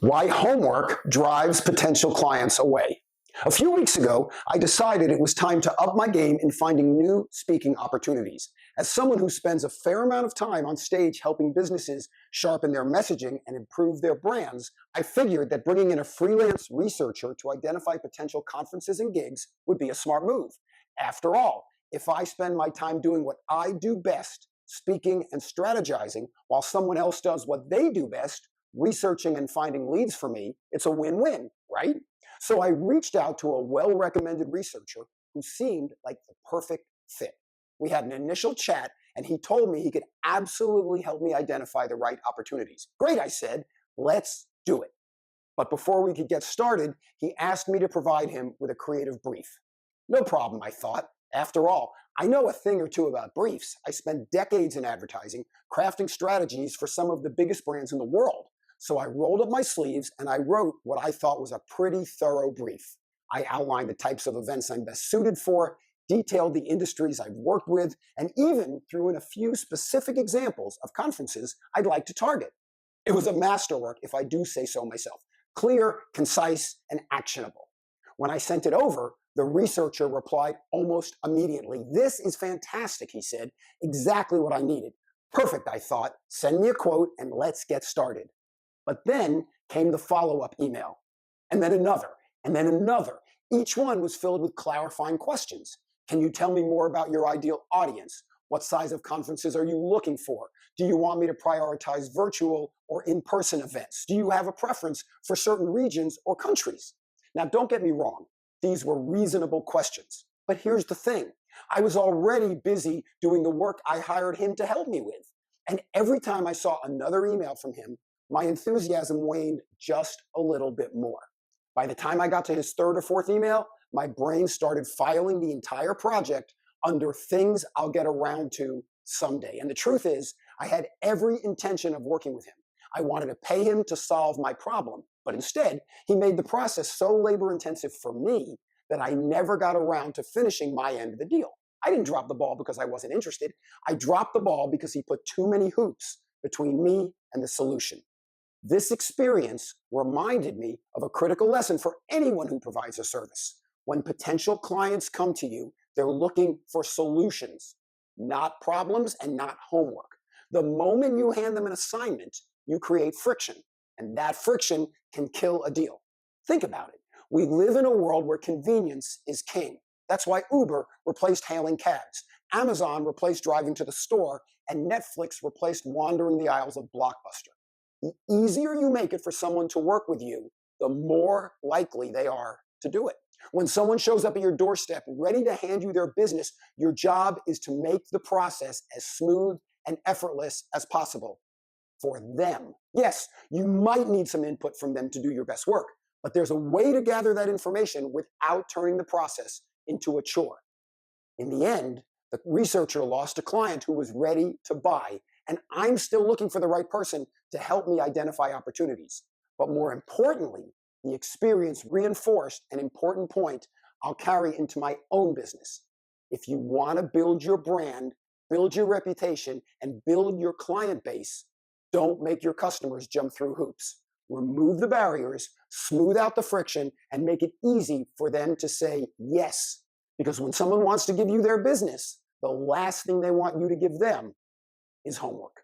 Why homework drives potential clients away. A few weeks ago, I decided it was time to up my game in finding new speaking opportunities. As someone who spends a fair amount of time on stage helping businesses sharpen their messaging and improve their brands, I figured that bringing in a freelance researcher to identify potential conferences and gigs would be a smart move. After all, if I spend my time doing what I do best, speaking and strategizing, while someone else does what they do best, researching and finding leads for me, it's a win-win, right? So I reached out to a well-recommended researcher who seemed like the perfect fit. We had an initial chat, and he told me he could absolutely help me identify the right opportunities. Great, I said, let's do it. But before we could get started, he asked me to provide him with a creative brief. No problem, I thought. After all, I know a thing or two about briefs. I spent decades in advertising, crafting strategies for some of the biggest brands in the world. So I rolled up my sleeves and I wrote what I thought was a pretty thorough brief. I outlined the types of events I'm best suited for, detailed the industries I've worked with, and even threw in a few specific examples of conferences I'd like to target. It was a masterwork, if I do say so myself. Clear, concise, and actionable. When I sent it over, the researcher replied almost immediately. "This is fantastic," he said. "Exactly what I needed." Perfect, I thought. Send me a quote and let's get started. But then came the follow-up email, and then another, and then another. Each one was filled with clarifying questions. Can you tell me more about your ideal audience? What size of conferences are you looking for? Do you want me to prioritize virtual or in-person events? Do you have a preference for certain regions or countries? Now, don't get me wrong. These were reasonable questions. But here's the thing. I was already busy doing the work I hired him to help me with. And every time I saw another email from him, my enthusiasm waned just a little bit more. By the time I got to his third or fourth email, my brain started filing the entire project under things I'll get around to someday. And the truth is, I had every intention of working with him. I wanted to pay him to solve my problem, but instead, he made the process so labor-intensive for me that I never got around to finishing my end of the deal. I didn't drop the ball because I wasn't interested. I dropped the ball because he put too many hoops between me and the solution. This experience reminded me of a critical lesson for anyone who provides a service. When potential clients come to you, they're looking for solutions, not problems and not homework. The moment you hand them an assignment, you create friction, and that friction can kill a deal. Think about it. We live in a world where convenience is king. That's why Uber replaced hailing cabs, Amazon replaced driving to the store, and Netflix replaced wandering the aisles of Blockbuster. The easier you make it for someone to work with you, the more likely they are to do it. When someone shows up at your doorstep ready to hand you their business, your job is to make the process as smooth and effortless as possible for them. Yes, you might need some input from them to do your best work, but there's a way to gather that information without turning the process into a chore. In the end, the researcher lost a client who was ready to buy, and I'm still looking for the right person to help me identify opportunities. But more importantly, the experience reinforced an important point I'll carry into my own business. If you want to build your brand, build your reputation, and build your client base, don't make your customers jump through hoops. Remove the barriers, smooth out the friction, and make it easy for them to say yes. Because when someone wants to give you their business, the last thing they want you to give them is homework.